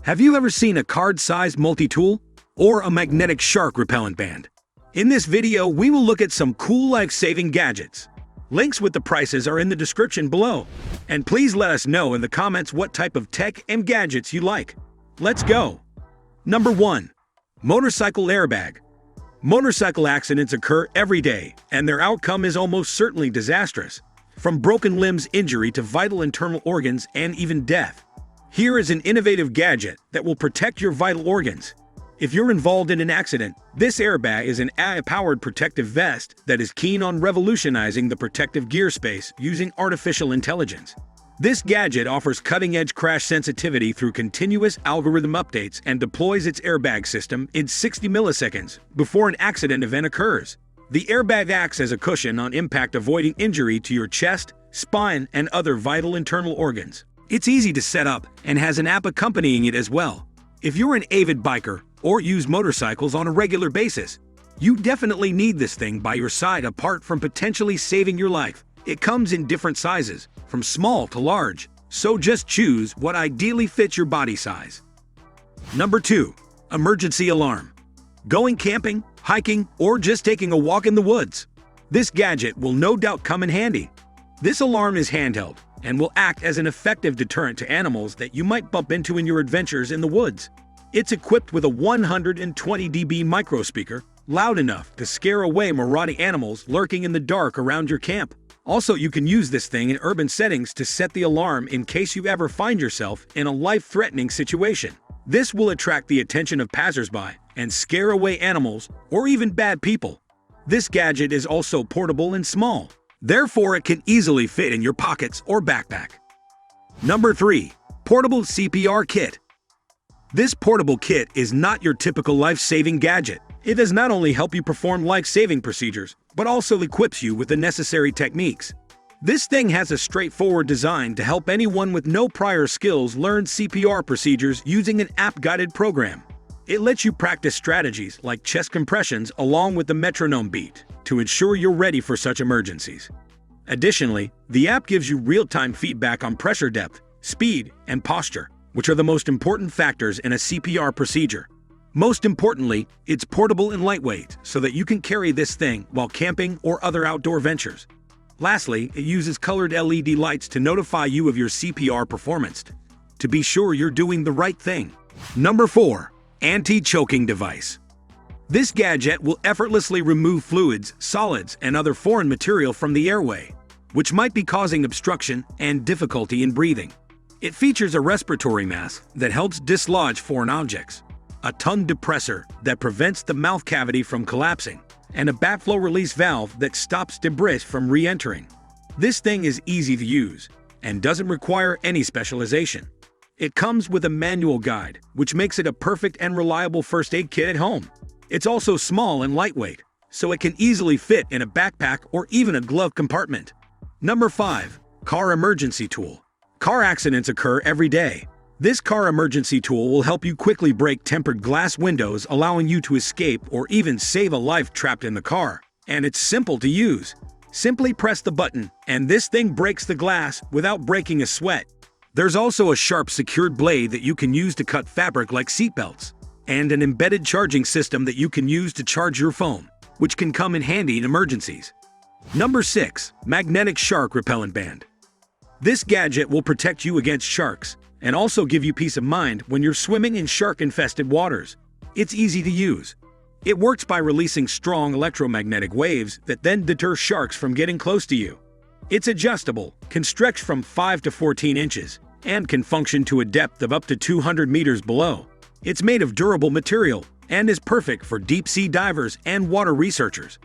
Have you ever seen a card-sized multi-tool or a magnetic shark repellent band? In this video, we will look at some cool life-saving gadgets. Links with the prices are in the description below. And please let us know in the comments what type of tech and gadgets you like. Let's go! Number 1. Motorcycle airbag. Motorcycle accidents occur every day, and their outcome is almost certainly disastrous. From broken limbs injury to vital internal organs and even death. Here is an innovative gadget that will protect your vital organs. If you're involved in an accident, this airbag is an AI-powered protective vest that is keen on revolutionizing the protective gear space using artificial intelligence. This gadget offers cutting-edge crash sensitivity through continuous algorithm updates and deploys its airbag system in 60 milliseconds before an accident event occurs. The airbag acts as a cushion on impact, avoiding injury to your chest, spine, and other vital internal organs. It's easy to set up and has an app accompanying it as well. If you're an avid biker or use motorcycles on a regular basis, you definitely need this thing by your side apart from potentially saving your life. It comes in different sizes, from small to large, so just choose what ideally fits your body size. Number 2. Emergency alarm. Going camping, hiking, or just taking a walk in the woods. This gadget will no doubt come in handy. This alarm is handheld and will act as an effective deterrent to animals that you might bump into in your adventures in the woods. It's equipped with a 120 dB microspeaker, loud enough to scare away marauding animals lurking in the dark around your camp. Also, you can use this thing in urban settings to set the alarm in case you ever find yourself in a life-threatening situation. This will attract the attention of passersby and scare away animals or even bad people. This gadget is also portable and small. Therefore, it can easily fit in your pockets or backpack. Number 3. Portable CPR Kit. This portable kit is not your typical life-saving gadget. It does not only help you perform life-saving procedures, but also equips you with the necessary techniques. This thing has a straightforward design to help anyone with no prior skills learn CPR procedures using an app-guided program. It lets you practice strategies like chest compressions along with the metronome beat to ensure you're ready for such emergencies. Additionally, the app gives you real-time feedback on pressure depth, speed, and posture, which are the most important factors in a CPR procedure. Most importantly, it's portable and lightweight so that you can carry this thing while camping or other outdoor ventures. Lastly, it uses colored LED lights to notify you of your CPR performance, to be sure you're doing the right thing. Number 4. Anti-choking device. This gadget will effortlessly remove fluids, solids, and other foreign material from the airway, which might be causing obstruction and difficulty in breathing. It features a respiratory mask that helps dislodge foreign objects, a tongue depressor that prevents the mouth cavity from collapsing, and a backflow release valve that stops debris from re-entering. This thing is easy to use and doesn't require any specialization. It comes with a manual guide, which makes it a perfect and reliable first aid kit at home. It's also small and lightweight, so it can easily fit in a backpack or even a glove compartment. Number 5. Car emergency tool. Car accidents occur every day. This car emergency tool will help you quickly break tempered glass windows, allowing you to escape or even save a life trapped in the car. And it's simple to use. Simply press the button, and this thing breaks the glass without breaking a sweat. There's also a sharp secured blade that you can use to cut fabric like seatbelts, and an embedded charging system that you can use to charge your phone, which can come in handy in emergencies. Number 6. Magnetic shark repellent band. This gadget will protect you against sharks and also give you peace of mind when you're swimming in shark-infested waters. It's easy to use. It works by releasing strong electromagnetic waves that then deter sharks from getting close to you. It's adjustable, can stretch from 5 to 14 inches, and can function to a depth of up to 200 meters below. It's made of durable material and is perfect for deep-sea divers and water researchers.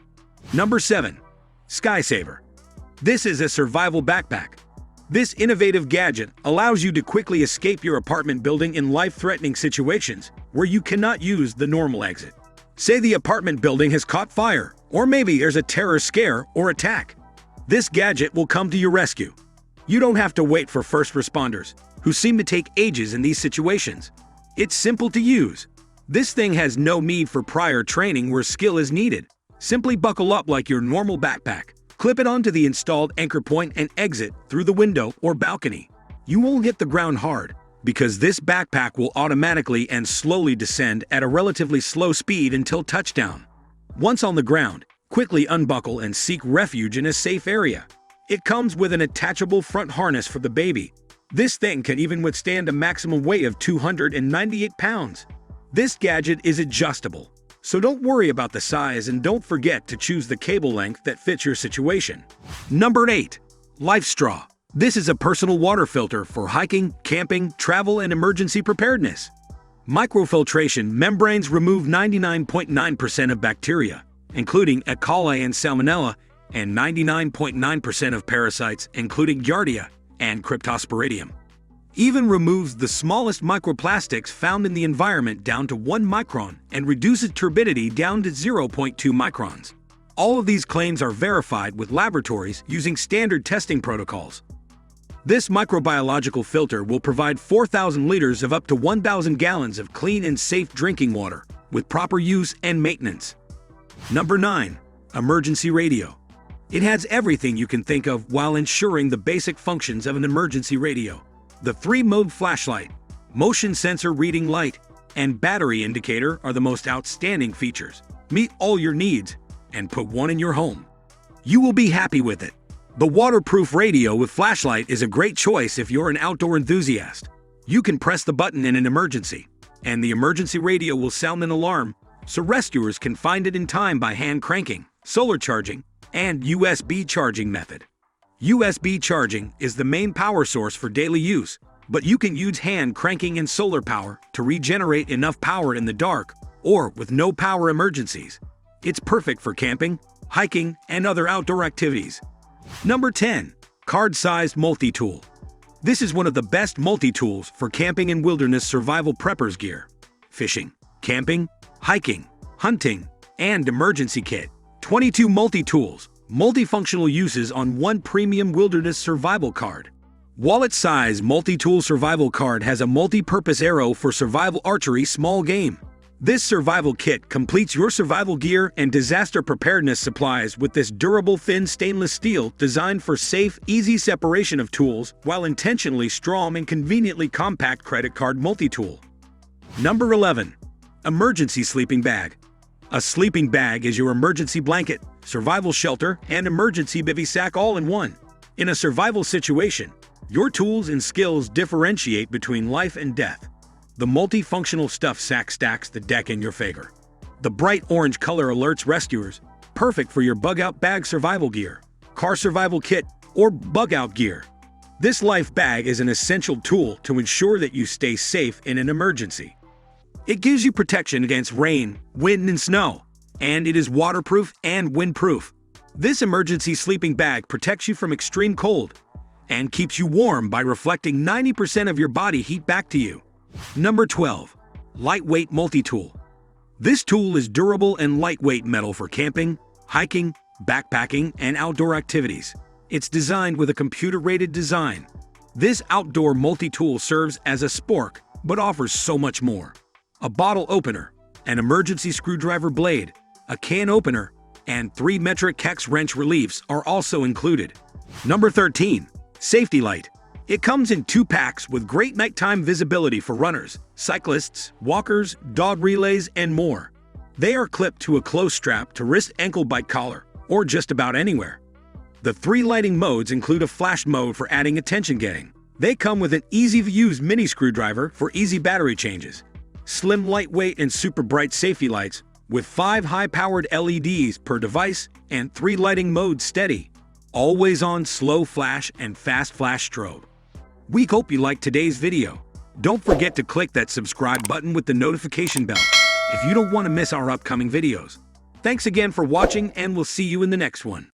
Number 7. SkySaver. This is a survival backpack. This innovative gadget allows you to quickly escape your apartment building in life-threatening situations where you cannot use the normal exit. Say the apartment building has caught fire, or maybe there's a terror scare or attack. This gadget will come to your rescue. You don't have to wait for first responders, who seem to take ages in these situations. It's simple to use. This thing has no need for prior training where skill is needed. Simply buckle up like your normal backpack. Clip it onto the installed anchor point and exit through the window or balcony. You won't hit the ground hard, because this backpack will automatically and slowly descend at a relatively slow speed until touchdown. Once on the ground, quickly unbuckle and seek refuge in a safe area. It comes with an attachable front harness for the baby. This thing can even withstand a maximum weight of 298 pounds. This gadget is adjustable, so don't worry about the size and don't forget to choose the cable length that fits your situation. Number 8. LifeStraw. This is a personal water filter for hiking, camping, travel, and emergency preparedness. Microfiltration membranes remove 99.9% of bacteria, including E. coli and Salmonella, and 99.9% of parasites, including Giardia and Cryptosporidium. Even removes the smallest microplastics found in the environment down to 1 micron and reduces turbidity down to 0.2 microns. All of these claims are verified with laboratories using standard testing protocols. This microbiological filter will provide 4,000 liters of up to 1,000 gallons of clean and safe drinking water with proper use and maintenance. Number 9. Emergency radio. It has everything you can think of while ensuring the basic functions of an emergency radio. The 3-mode flashlight, motion sensor reading light, and battery indicator are the most outstanding features. Meet all your needs and put one in your home. You will be happy with it. The waterproof radio with flashlight is a great choice if you're an outdoor enthusiast. You can press the button in an emergency, and the emergency radio will sound an alarm, so rescuers can find it in time by hand cranking, solar charging, and USB charging method. USB charging is the main power source for daily use, but you can use hand cranking and solar power to regenerate enough power in the dark or with no power emergencies. It's perfect for camping, hiking, and other outdoor activities. Number 10. Card-sized multi-tool. This is one of the best multi-tools for camping and wilderness survival preppers gear. Fishing, camping, hiking, hunting, and emergency kit. 22 multi-tools, multifunctional uses on one premium wilderness survival card. Wallet-size multi-tool survival card has a multi-purpose arrow for survival archery small game. This survival kit completes your survival gear and disaster preparedness supplies with this durable thin stainless steel designed for safe, easy separation of tools while intentionally strong and conveniently compact credit card multi-tool. Number 11. Emergency sleeping bag. A sleeping bag is your emergency blanket, survival shelter, and emergency bivy sack all in one. In a survival situation, your tools and skills differentiate between life and death. The multifunctional stuff sack stacks the deck in your favor. The bright orange color alerts rescuers, perfect for your bug-out bag survival gear, car survival kit, or bug-out gear. This life bag is an essential tool to ensure that you stay safe in an emergency. It gives you protection against rain, wind, and snow, and it is waterproof and windproof. This emergency sleeping bag protects you from extreme cold and keeps you warm by reflecting 90% of your body heat back to you. Number 12. Lightweight multi-tool. This tool is durable and lightweight metal for camping, hiking, backpacking, and outdoor activities. It's designed with a computer-rated design. This outdoor multi-tool serves as a spork, but offers so much more. A bottle opener, an emergency screwdriver blade, a can opener, and 3 metric hex wrench reliefs are also included. Number 13. Safety light. It comes in 2 packs with great nighttime visibility for runners, cyclists, walkers, dog relays, and more. They are clipped to a close strap to wrist ankle bite collar, or just about anywhere. The 3 lighting modes include a flash mode for adding attention getting. They come with an easy-to-use mini screwdriver for easy battery changes. Slim, lightweight, and super bright safety lights with 5 high-powered LEDs per device and 3 lighting modes steady, always on, slow flash, and fast flash strobe. We hope you liked today's video. Don't forget to click that subscribe button with the notification bell if you don't want to miss our upcoming videos. Thanks again for watching, and we'll see you in the next one.